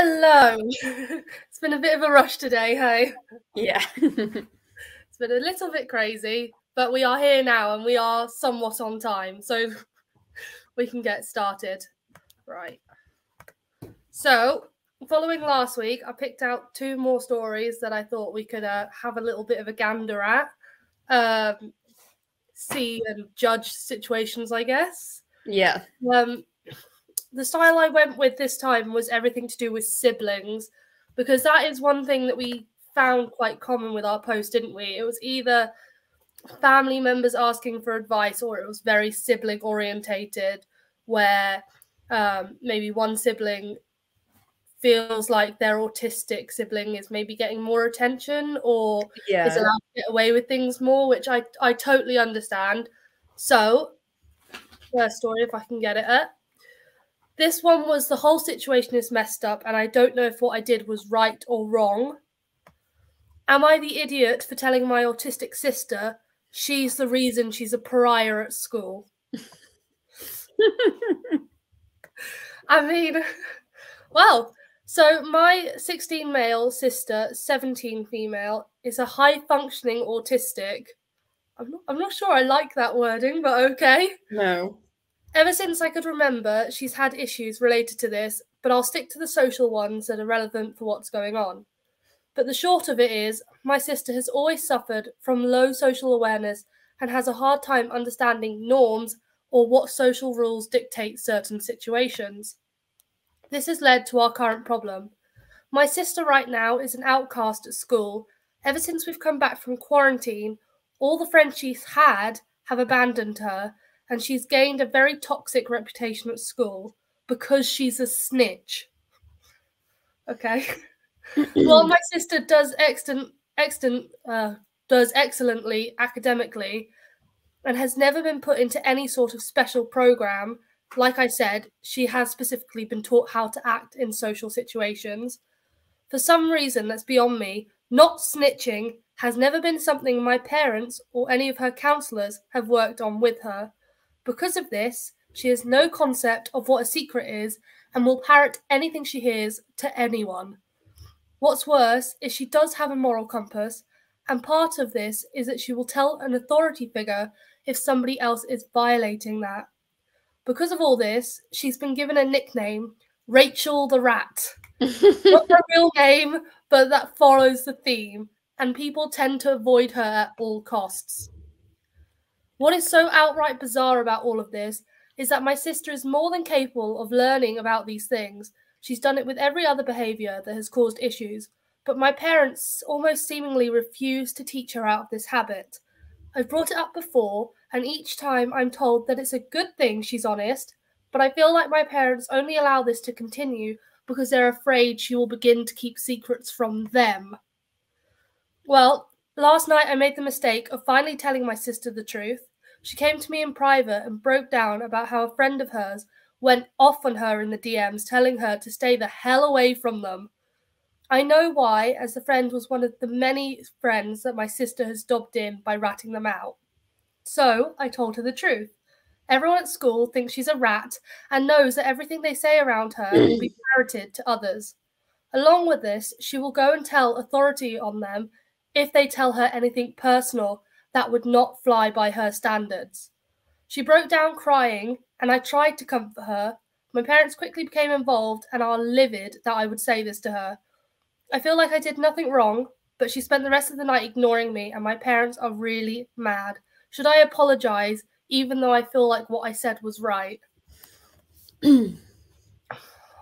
Hello. It's been a bit of a rush today, hey? Yeah. It's been a little bit crazy, but we are here now and we are somewhat on time, so we can get started. Right. So, following last week, I picked out 2 more stories that I thought we could have a little bit of a gander at, see and judge situations, I guess. Yeah. The style I went with this time was everything to do with siblings, because that is one thing that we found quite common with our post, didn't we? It was either family members asking for advice or it was very sibling orientated, where maybe one sibling feels like their autistic sibling is maybe getting more attention or is allowed to get away with things more, which I totally understand. So, first story, if I can get it up. This one was the whole situation is messed up, and I don't know if what I did was right or wrong. Am I the idiot for telling my autistic sister she's the reason she's a pariah at school? I mean, well, so my 16 male sister, 17 female, is a high-functioning autistic. I'm not sure I like that wording, but okay. No. Ever since I could remember, she's had issues related to this, but I'll stick to the social ones that are relevant for what's going on. But the short of it is, my sister has always suffered from low social awareness and has a hard time understanding norms or what social rules dictate certain situations. This has led to our current problem. My sister right now is an outcast at school. Ever since we've come back from quarantine, all the friends she's had have abandoned her, and she's gained a very toxic reputation at school because she's a snitch. Okay. While my sister does excellently academically and has never been put into any sort of special program, like I said, she has specifically been taught how to act in social situations. For some reason that's beyond me, not snitching has never been something my parents or any of her counsellors have worked on with her. Because of this, she has no concept of what a secret is and will parrot anything she hears to anyone. What's worse is she does have a moral compass, and part of this is that she will tell an authority figure if somebody else is violating that. Because of all this, she's been given a nickname, Rachel the Rat. Not her real name, but that follows the theme, and people tend to avoid her at all costs. What is so outright bizarre about all of this is that my sister is more than capable of learning about these things. She's done it with every other behaviour that has caused issues, but my parents almost seemingly refuse to teach her out of this habit. I've brought it up before, and each time I'm told that it's a good thing she's honest, but I feel like my parents only allow this to continue because they're afraid she will begin to keep secrets from them. Well, last night I made the mistake of finally telling my sister the truth. She came to me in private and broke down about how a friend of hers went off on her in the DMs, telling her to stay the hell away from them. I know why, as the friend was one of the many friends that my sister has dobbed in by ratting them out. So I told her the truth. Everyone at school thinks she's a rat and knows that everything they say around her will be parroted to others. Along with this, she will go and tell authority on them if they tell her anything personal that would not fly by her standards. She broke down crying, and I tried to comfort her. My parents quickly became involved and are livid that I would say this to her. I feel like I did nothing wrong, but she spent the rest of the night ignoring me, and my parents are really mad. Should I apologise, even though I feel like what I said was right?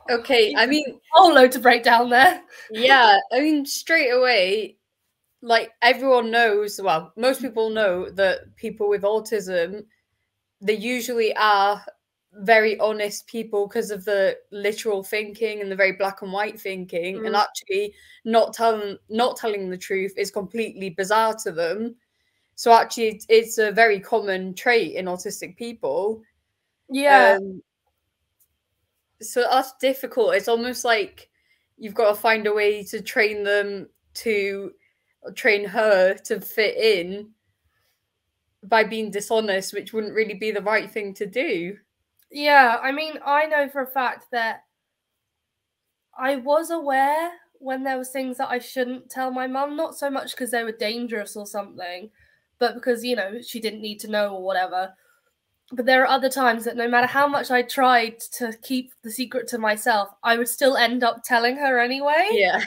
Okay, I mean, a whole load to break down there. Yeah, I mean, straight away, like everyone knows, well, most people know that people with autism, they usually are very honest people because of the literal thinking and the very black and white thinking, and actually not telling the truth is completely bizarre to them. So actually, it's a very common trait in autistic people. Yeah. So that's difficult. It's almost like you've got to find a way to train them to train her to fit in by being dishonest, which wouldn't really be the right thing to do. Yeah, I mean, I know for a fact that I was aware when there was things that I shouldn't tell my mum, not so much because they were dangerous or something, but because, you know, she didn't need to know or whatever. But there are other times that no matter how much I tried to keep the secret to myself, I would still end up telling her anyway. Yeah.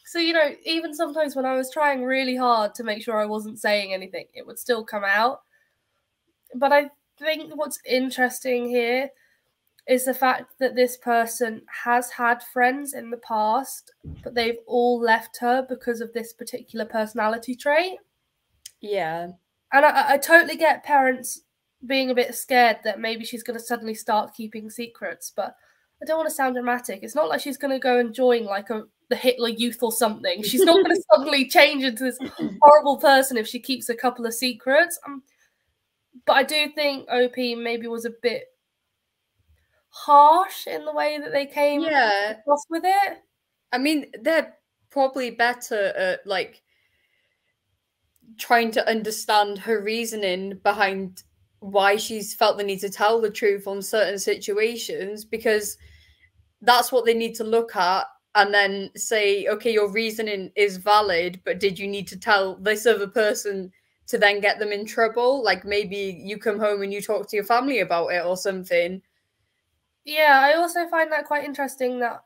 So, you know, even sometimes when I was trying really hard to make sure I wasn't saying anything, it would still come out. But I think what's interesting here is the fact that this person has had friends in the past, but they've all left her because of this particular personality trait. Yeah. And I totally get parents being a bit scared that maybe she's going to suddenly start keeping secrets, but I don't want to sound dramatic. It's not like she's going to go and join like the Hitler Youth or something. She's not going to suddenly change into this horrible person if she keeps a couple of secrets. But I do think OP maybe was a bit harsh in the way that they came across with it. I mean, they're probably better at like trying to understand her reasoning behind why she's felt the need to tell the truth on certain situations, because that's what they need to look at and then say, okay, your reasoning is valid, but did you need to tell this other person to then get them in trouble? Like maybe you come home and you talk to your family about it or something. Yeah, I also find that quite interesting that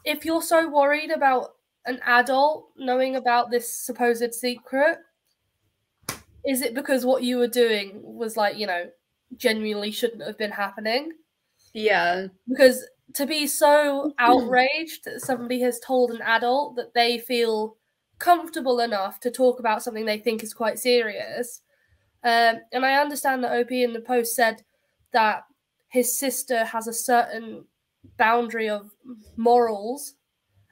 if you're so worried about an adult knowing about this supposed secret, is it because what you were doing was like, you know, genuinely shouldn't have been happening? Yeah. Because to be so outraged that somebody has told an adult that they feel comfortable enough to talk about something they think is quite serious. And I understand that OP in the post said that his sister has a certain boundary of morals,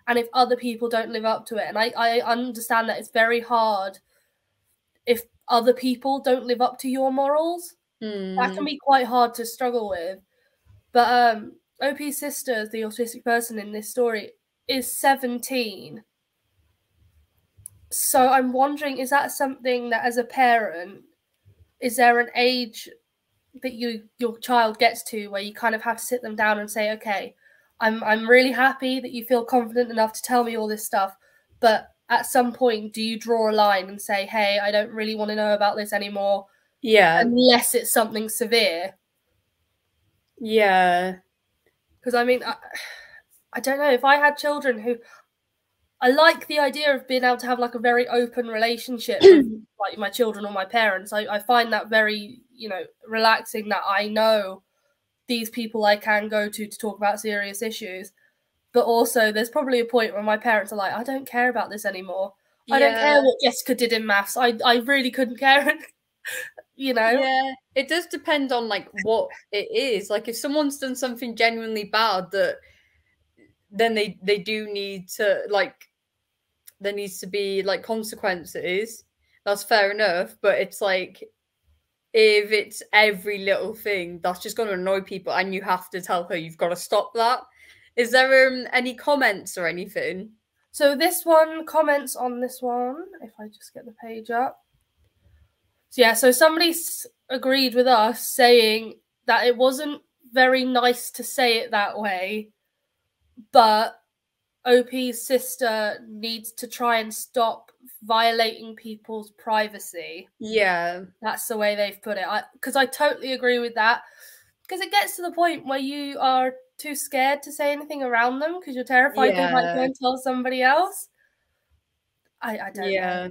and if other people don't live up to it, and I understand that it's very hard if other people don't live up to your morals. That can be quite hard to struggle with. But OP's sister, the autistic person in this story, is 17. So I'm wondering, is that something that as a parent, is there an age that your child gets to where you kind of have to sit them down and say, okay, I'm really happy that you feel confident enough to tell me all this stuff, but at some point do you draw a line and say, hey, I don't really want to know about this anymore, unless it's something severe? Because I mean, I don't know, if I had children who, I like the idea of being able to have like a very open relationship with like my children or my parents. I find that very, you know, relaxing, that I know these people I can go to talk about serious issues. But also there's probably a point where my parents are like, I don't care about this anymore. I don't care what Jessica did in maths. I really couldn't care. You know? Yeah, it does depend on like what it is. Like if someone's done something genuinely bad, that then they do need to like, there needs to be like consequences. That's fair enough, but it's like if it's every little thing, that's just going to annoy people, and you have to tell her you've got to stop that. Is there any comments or anything? So this one comments on this one, if I just get the page up. So yeah, so somebody agreed with us saying that it wasn't very nice to say it that way, but OP's sister needs to try and stop violating people's privacy. Yeah. That's the way they've put it. Because I totally agree with that. Because it gets to the point where you are too scared to say anything around them because you're terrified they might go and tell somebody else. I don't know.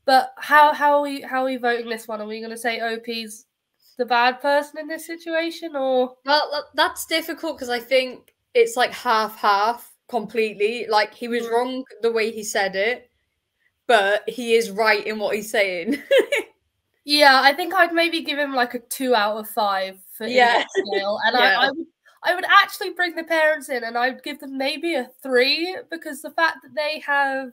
But how are we voting this one? Are we going to say OP's the bad person in this situation, or? Well, that's difficult because I think it's like half completely. Like he was wrong the way he said it, but he is right in what he's saying. Yeah, I think I'd maybe give him like a 2 out of 5 for idiot scale, and I would actually bring the parents in, and I'd give them maybe a 3, because the fact that they have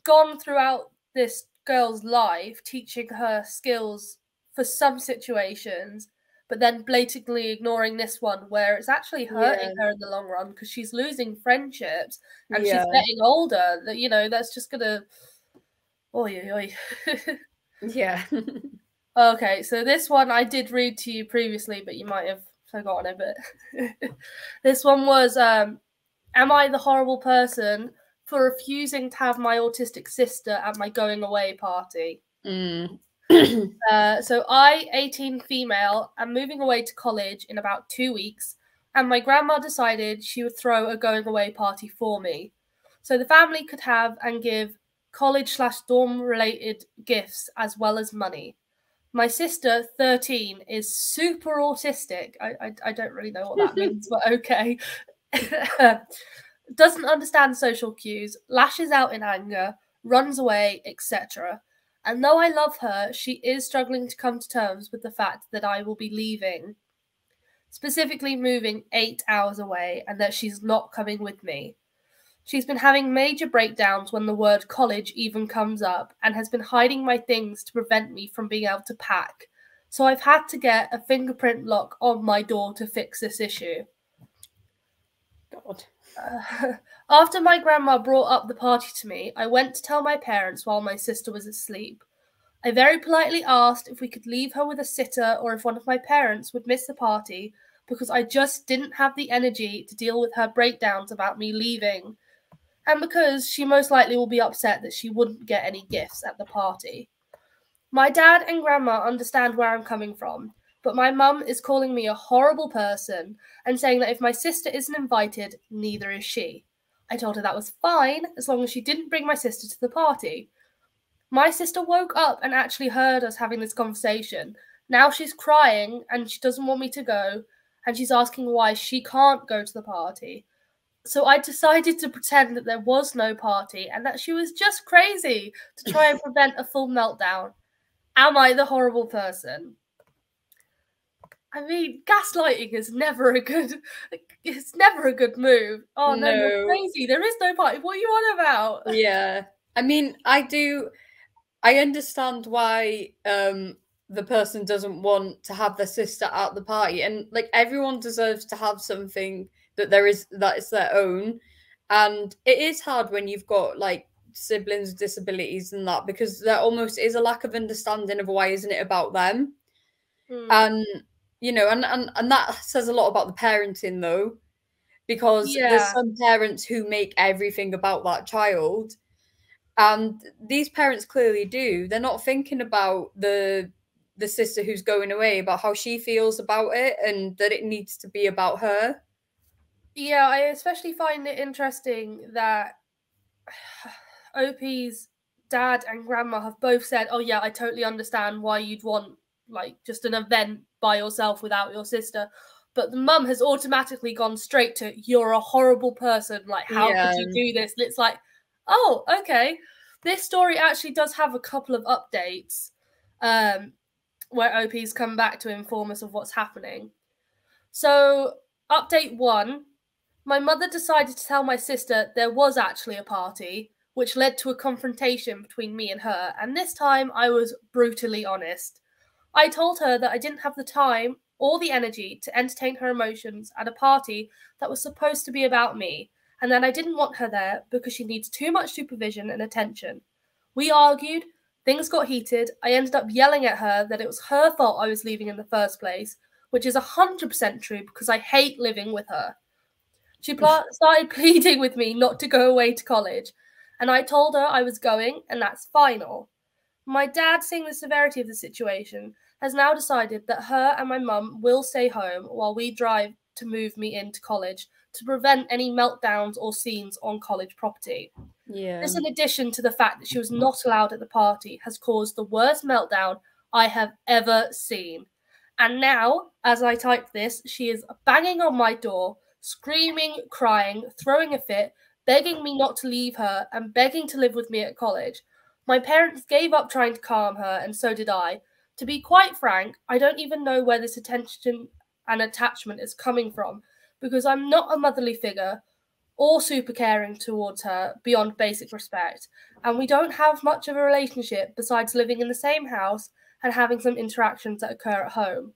gone throughout this girl's life teaching her skills for some situations, but then blatantly ignoring this one where it's actually hurting her in the long run because she's losing friendships and she's getting older, that, you know, that's just gonna Okay, so this one I did read to you previously, but you might have forgotten it, but this one was, am I the horrible person for refusing to have my autistic sister at my going away party? So I, 18 female, am moving away to college in about 2 weeks, and my grandma decided she would throw a going away party for me. So the family could have and give college/dorm related gifts as well as money. My sister, 13, is super autistic. I don't really know what that means, but okay. Doesn't understand social cues, lashes out in anger, runs away, etc. And though I love her, she is struggling to come to terms with the fact that I will be leaving, specifically moving 8 hours away, and that she's not coming with me. She's been having major breakdowns when the word college even comes up, and has been hiding my things to prevent me from being able to pack. So I've had to get a fingerprint lock on my door to fix this issue. God. After my grandma brought up the party to me, I went to tell my parents while my sister was asleep. I very politely asked if we could leave her with a sitter or if one of my parents would miss the party, because I just didn't have the energy to deal with her breakdowns about me leaving, and because she most likely will be upset that she wouldn't get any gifts at the party. My dad and grandma understand where I'm coming from, but my mum is calling me a horrible person and saying that if my sister isn't invited, neither is she. I told her that was fine as long as she didn't bring my sister to the party. My sister woke up and actually heard us having this conversation. Now she's crying and she doesn't want me to go, and she's asking why she can't go to the party. So I decided to pretend that there was no party and that she was just crazy to try and prevent a full meltdown. Am I the horrible person? I mean, gaslighting is never a good. It's never a good move. Oh no, you're crazy. There is no party. What are you on about? Yeah, I mean, I understand why the person doesn't want to have their sister at the party, and like everyone deserves to have something that is their own, and it is hard when you've got like siblings with disabilities and that, because there almost is a lack of understanding of why isn't it about them. And you know, and that says a lot about the parenting though, because there's Yeah. some parents who make everything about that child, and these parents clearly do. They're not thinking about the sister who's going away, about how she feels about it, and that it needs to be about her. Yeah, I especially find it interesting that OP's dad and grandma have both said, "Oh yeah, I totally understand why you'd want like just an event by yourself without your sister." But the mum has automatically gone straight to, "You're a horrible person. Like, how could you do this?" And it's like, oh, okay. This story actually does have a couple of updates, where OP's come back to inform us of what's happening. So, update 1. My mother decided to tell my sister there was actually a party, which led to a confrontation between me and her, and this time I was brutally honest. I told her that I didn't have the time or the energy to entertain her emotions at a party that was supposed to be about me, and that I didn't want her there because she needs too much supervision and attention. We argued, things got heated, I ended up yelling at her that it was her fault I was leaving in the first place, which is 100% true because I hate living with her. She started pleading with me not to go away to college, and I told her I was going, and that's final. My dad, seeing the severity of the situation, has now decided that her and my mum will stay home while we drive to move me into college to prevent any meltdowns or scenes on college property. Yeah. This, in addition to the fact that she was not allowed at the party, has caused the worst meltdown I have ever seen. And now, as I type this, she is banging on my door, screaming, crying, throwing a fit, begging me not to leave her, and begging to live with me at college. My parents gave up trying to calm her, and so did I. To be quite frank, I don't even know where this attention and attachment is coming from, because I'm not a motherly figure or super caring towards her beyond basic respect, and we don't have much of a relationship besides living in the same house and having some interactions that occur at home.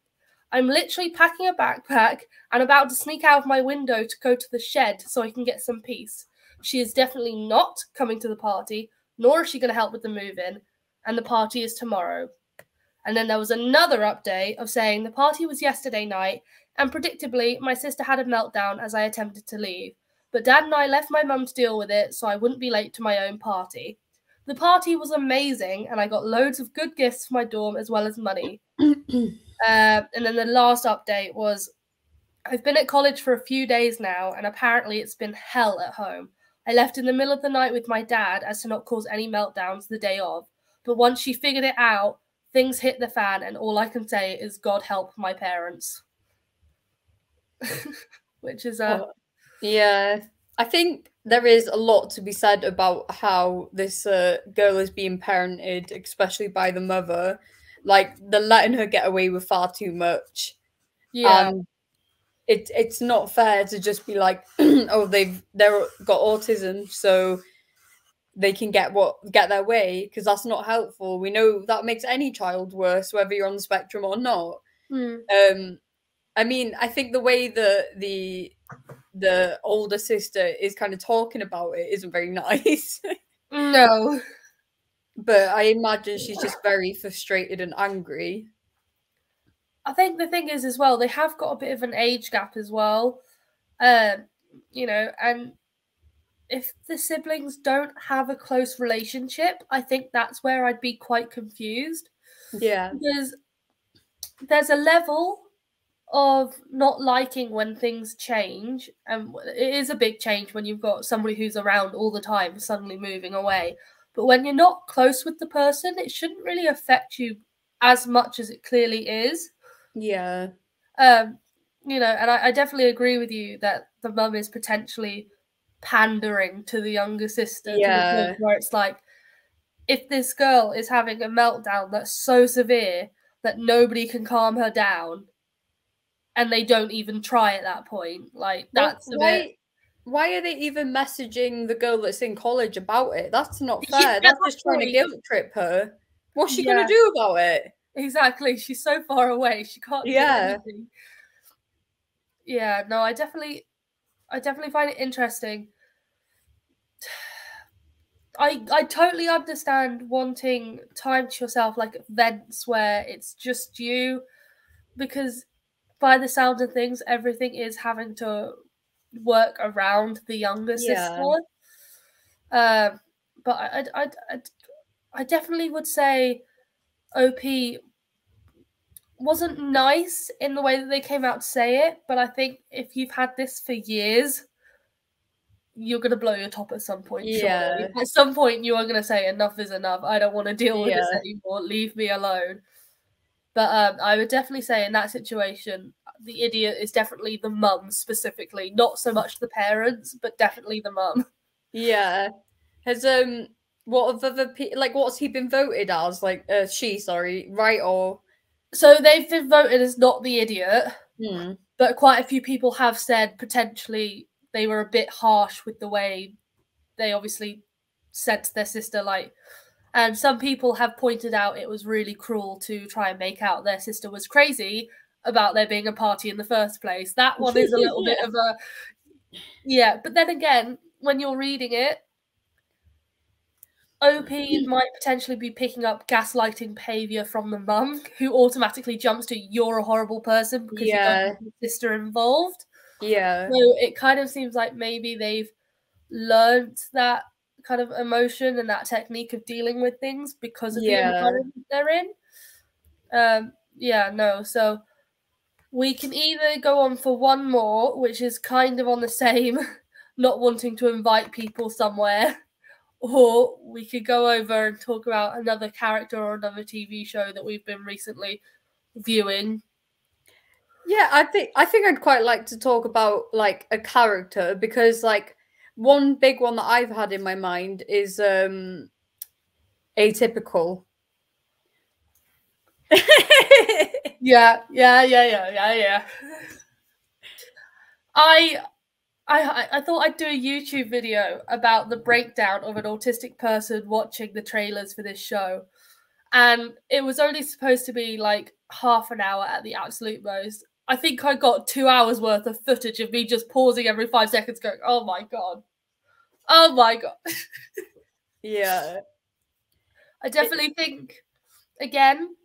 I'm literally packing a backpack and about to sneak out of my window to go to the shed so I can get some peace. She is definitely not coming to the party, nor is she going to help with the move-in, and the party is tomorrow. And then there was another update of saying the party was yesterday night And predictably, my sister had a meltdown as I attempted to leave. But Dad and I left my mum to deal with it so I wouldn't be late to my own party. The party was amazing, and I got loads of good gifts for my dorm as well as money. And then the last update was, I've been at college for a few days now, and apparently it's been hell at home. I left in the middle of the night with my dad as to not cause any meltdowns the day of. But once she figured it out, things hit the fan, and all I can say is God help my parents. Which is yeah, I think there is a lot to be said about how this girl is being parented, especially by the mother. Like, they're letting her get away with far too much. yeah. And it's not fair to just be like, oh, they've got autism, so they can get their way, because that's not helpful. We know that makes any child worse, whether you're on the spectrum or not. I mean, I think the way the older sister is kind of talking about it isn't very nice. No. But I imagine she's just very frustrated and angry. I think the thing is as well, they have got a bit of an age gap as well. You know, and if the siblings don't have a close relationship, I think that's where I'd be quite confused. Yeah. Because there's a level of not liking when things change, and it is a big change when you've got somebody who's around all the time suddenly moving away. But when you're not close with the person, it shouldn't really affect you as much as it clearly is. Yeah. You know, and I definitely agree with you that the mum is potentially pandering to the younger sister, to the point where it's like, if this girl is having a meltdown that's so severe that nobody can calm her down, and they don't even try at that point, like, that's a bit. Why are they even messaging the girl that's in college about it? That's not Yeah, fair. That's just trying to guilt trip her. What's she gonna do about it? Exactly. She's so far away, she can't do anything. Yeah, no, I definitely find it interesting. I totally understand wanting time to yourself, like events where it's just you, because by the sound of things, everything is having to work around the younger sister. But I definitely would say OP wasn't nice in the way that they came out to say it, but I think if you've had this for years, you're going to blow your top at some point, surely. At some point, you are going to say, enough is enough. I don't want to deal with this anymore. Leave me alone. But I would definitely say in that situation, the idiot is definitely the mum specifically. Not so much the parents, but definitely the mum. Yeah. Has, what have other people, like, what's he been voted as? Like, right, or? So they've been voted as not the idiot, but quite a few people have said potentially they were a bit harsh with the way they obviously said to their sister, like, and some people have pointed out it was really cruel to try and make out their sister was crazy about there being a party in the first place. That one is a little bit of a, but then again, when you're reading it, OP might potentially be picking up gaslighting behavior from the mum, who automatically jumps to, you're a horrible person because you don't have your sister involved. Yeah. So it kind of seems like maybe they've learned that kind of emotion and that technique of dealing with things because of the environment they're in. So we can either go on for one more, which is kind of on the same, not wanting to invite people somewhere, or we could go over and talk about another character or another TV show that we've been recently viewing. Yeah, I think I'd quite like to talk about, like, a character, because, like, one big one that I've had in my mind is Atypical. Yeah. I thought I'd do a YouTube video about the breakdown of an autistic person watching the trailers for this show. And it was only supposed to be like half an hour at the absolute most. I think I got 2 hours worth of footage of me just pausing every 5 seconds going, oh my God. Oh my God. Yeah. I definitely think, again,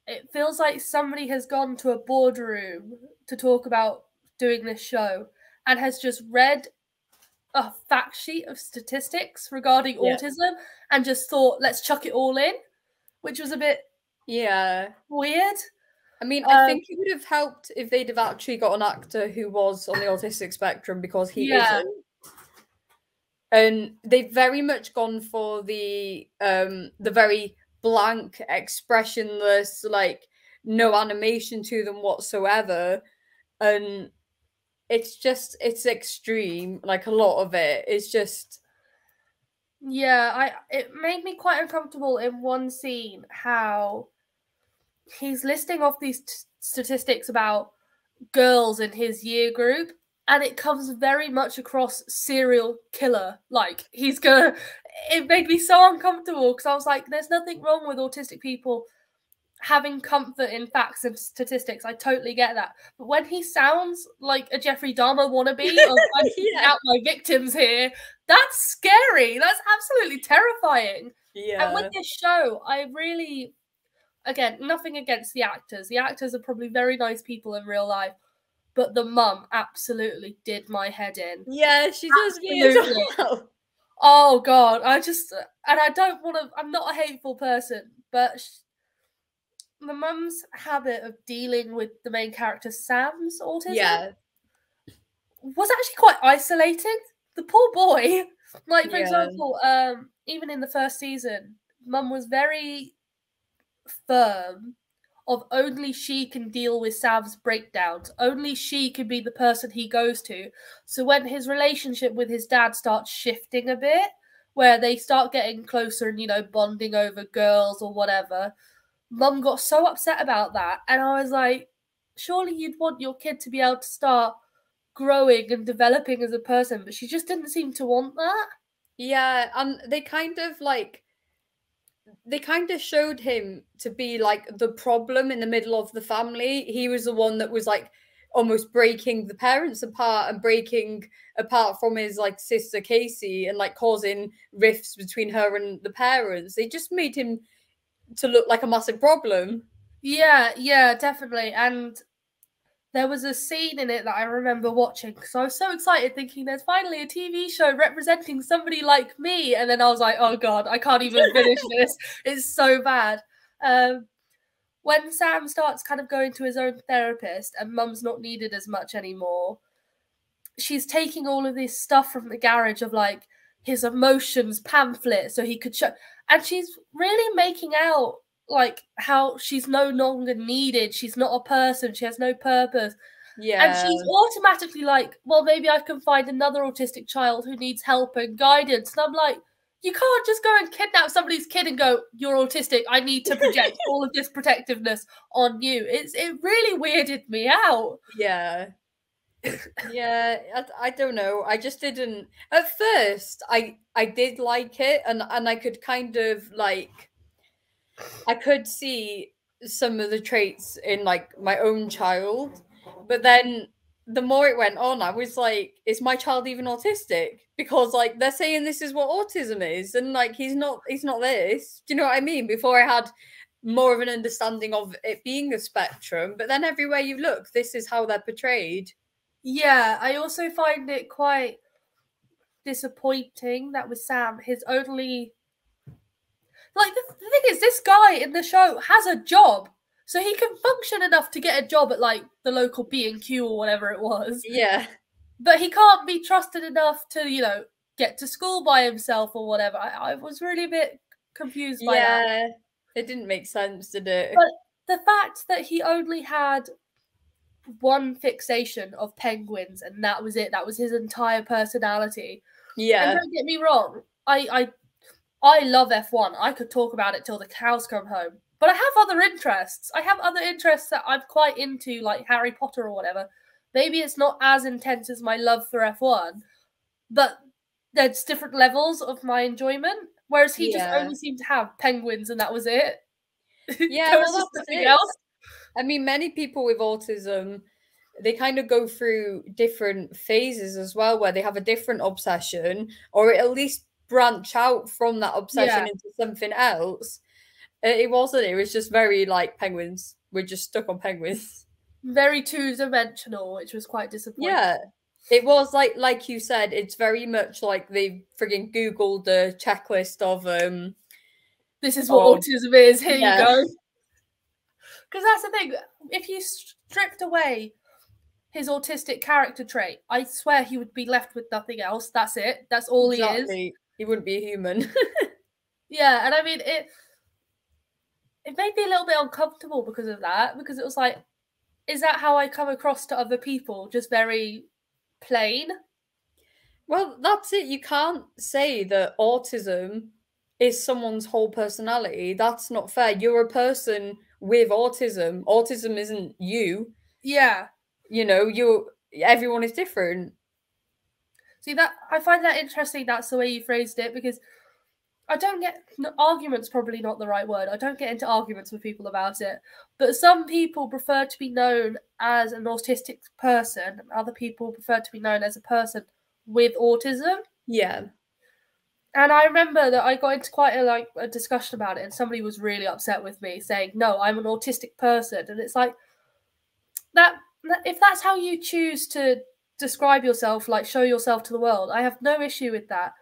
it feels like somebody has gone to a boardroom to talk about doing this show and has just read a fact sheet of statistics regarding autism and just thought, let's chuck it all in, which was a bit weird. I mean, I think it would have helped if they'd have actually got an actor who was on the autistic spectrum, because he isn't. And they've very much gone for the very blank, expressionless, like no animation to them whatsoever. And it's extreme. Like, a lot of it is just. Yeah, it made me quite uncomfortable in one scene how he's listing off these statistics about girls in his year group, and it comes very much across serial killer. Like, it made me so uncomfortable because I was like, there's nothing wrong with autistic people having comfort in facts and statistics. I totally get that. But when he sounds like a Jeffrey Dahmer wannabe of I'm picking out my victims here, that's scary. That's absolutely terrifying. Yeah. And with this show, I really, again, nothing against the actors. The actors are probably very nice people in real life. But the mum absolutely did my head in. Yeah, she does me as well. Oh, God. And I don't want to, I'm not a hateful person, but the mum's habit of dealing with the main character, Sam's autism, was actually quite isolating. The poor boy. Like, for example, even in the first season, mum was very firm of only she can deal with Sam's breakdowns. Only she can be the person he goes to. So when his relationship with his dad starts shifting a bit, where they start getting closer and, bonding over girls or whatever, mum got so upset about that. And I was like, surely you'd want your kid to be able to start growing and developing as a person, but she just didn't seem to want that. Yeah, and they kind of showed him to be like the problem in the middle of the family. He was the one that was like almost breaking the parents apart and breaking apart from his like sister Casey, and like causing rifts between her and the parents. They just made him to look like a massive problem. Yeah, definitely. And there was a scene in it that I remember watching because I was so excited, thinking there's finally a TV show representing somebody like me. And then I was like, oh God, I can't even finish this. It's so bad. When Sam starts kind of going to his own therapist and mum's not needed as much anymore, she's taking all of this stuff from the garage of like his emotions pamphlet so he could show. And she's really making out like how she's no longer needed. She's not a person. She has no purpose. Yeah. And she's automatically like, well, maybe I can find another autistic child who needs help and guidance. And I'm like, you can't just go and kidnap somebody's kid and go, you're autistic. I need to project all of this protectiveness on you. It really weirded me out. Yeah. Yeah, I don't know. I just didn't. At first, I did like it, and I could kind of like, I could see some of the traits in like my own child, but then the more it went on, I was like, is my child even autistic? Because like they're saying this is what autism is, and like he's not this. Do you know what I mean? Before I had more of an understanding of it being a spectrum, but then everywhere you look, this is how they're portrayed. Yeah, I also find it quite disappointing that with Sam, his only... Like, the thing is, this guy in the show has a job. So he can function enough to get a job at, like, the local B&Q or whatever it was. Yeah. But he can't be trusted enough to, get to school by himself or whatever. I was really a bit confused by that. Yeah, it didn't make sense, did it? But the fact that he only had one fixation of penguins and that was it. That was his entire personality. Yeah. And don't get me wrong, I love F1. I could talk about it till the cows come home. But I have other interests. I have other interests that I'm quite into, like Harry Potter or whatever. Maybe it's not as intense as my love for F1, but there's different levels of my enjoyment. Whereas he just only seemed to have penguins and that was it. Yeah, well, that's nothing else. I mean, many people with autism, they kind of go through different phases as well, where they have a different obsession, or at least branch out from that obsession into something else. It wasn't. It was just very like penguins. We're just stuck on penguins. very two-dimensional, which was quite disappointing. Yeah. It was like you said, it's very much like they frigging Googled the checklist of This is what autism is, here you yeah. go. Because that's the thing, if you stripped away his autistic character trait, I swear he would be left with nothing else. That's it. That's all he is. He wouldn't be a human. Yeah, and I mean, it made me a little bit uncomfortable because of that, because it was like, is that how I come across to other people? Just very plain? Well, that's it. You can't say that autism is someone's whole personality. That's not fair. You're a person with autism. Autism isn't you. Yeah. You know, everyone is different. See, that I find that interesting. That's the way you phrased it, because I don't get arguments. Probably not the right word. I don't get into arguments with people about it. But some people prefer to be known as an autistic person, and other people prefer to be known as a person with autism. Yeah. And I remember that I got into quite a discussion about it, and somebody was really upset with me, saying, "No, I'm an autistic person," and it's like that. If that's how you choose to describe yourself, like show yourself to the world, I have no issue with that.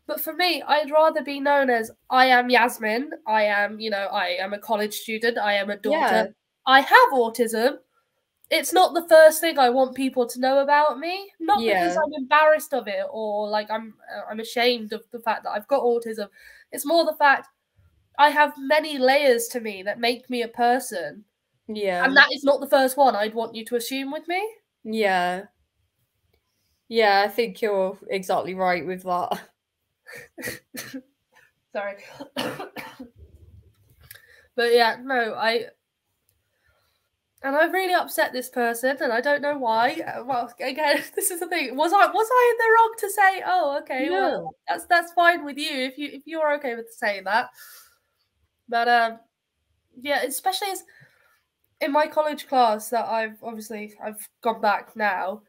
But for me, I'd rather be known as I am Yasmin. I am, I am a college student. I am a daughter. Yeah. I have autism. It's not the first thing I want people to know about me. Not because I'm embarrassed of it or like I'm ashamed of the fact that I've got autism. It's more the fact I have many layers to me that make me a person. Yeah. And that is not the first one I'd want you to assume with me. Yeah. Yeah, I think you're exactly right with that. Sorry. But yeah, no, and I've really upset this person, and I don't know why. Well, again, this is the thing. Was I in the wrong to say, "Oh, okay, No. well, that's fine with you if you're okay with saying that." But yeah, especially as in my college class that I've gone back now.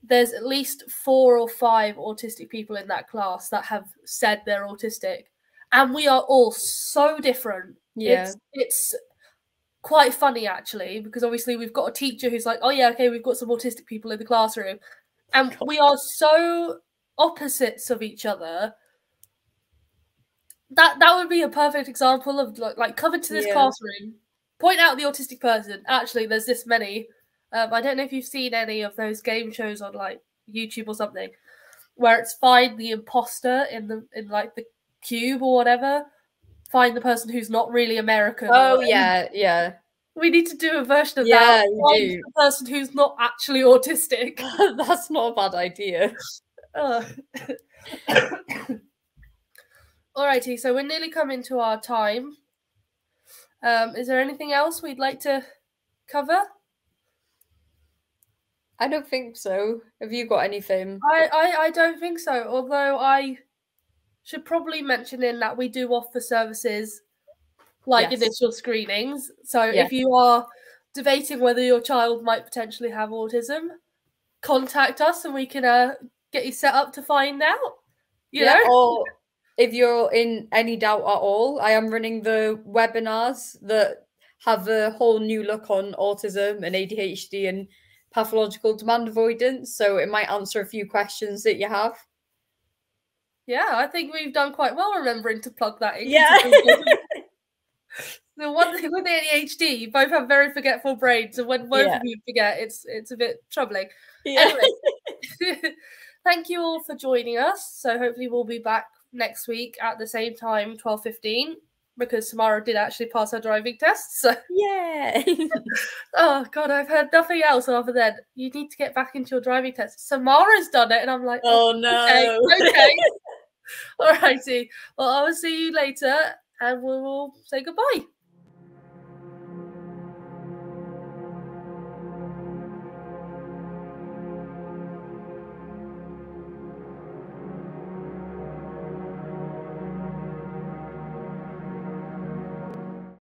There's at least 4 or 5 autistic people in that class that have said they're autistic, and we are all so different. Yeah. It's quite funny actually, because obviously we've got a teacher who's like, "Oh yeah, okay, we've got some autistic people in the classroom," and we are so opposites of each other. That would be a perfect example of like come into this classroom, point out the autistic person. Actually, there's this many. I don't know if you've seen any of those game shows on like YouTube or something, where it's find the imposter in like the cube or whatever. Find the person who's not really American. Oh yeah. We need to do a version of that. We do. The person who's not actually autistic. That's not a bad idea. Alrighty, so we're nearly coming to our time. Is there anything else we'd like to cover? I don't think so. Have you got anything? I don't think so, although I should probably mention in that we do offer services like initial screenings. So if you are debating whether your child might potentially have autism, contact us and we can get you set up to find out. You know? Or if you're in any doubt at all, I am running the webinars that have a whole new look on autism and ADHD and pathological demand avoidance, so it might answer a few questions that you have. Yeah, I think we've done quite well remembering to plug that in. Yeah. The one thing with ADHD, you both have very forgetful brains, and when both of you forget, it's a bit troubling. Yeah. Anyway, thank you all for joining us. So hopefully we'll be back next week at the same time, 12:15. Because Samara did actually pass her driving test. So yeah. Oh God, I've heard nothing else other than you need to get back into your driving test. Samara's done it, and I'm like, oh no. Okay. Alrighty. Well, I will see you later, and we will say goodbye.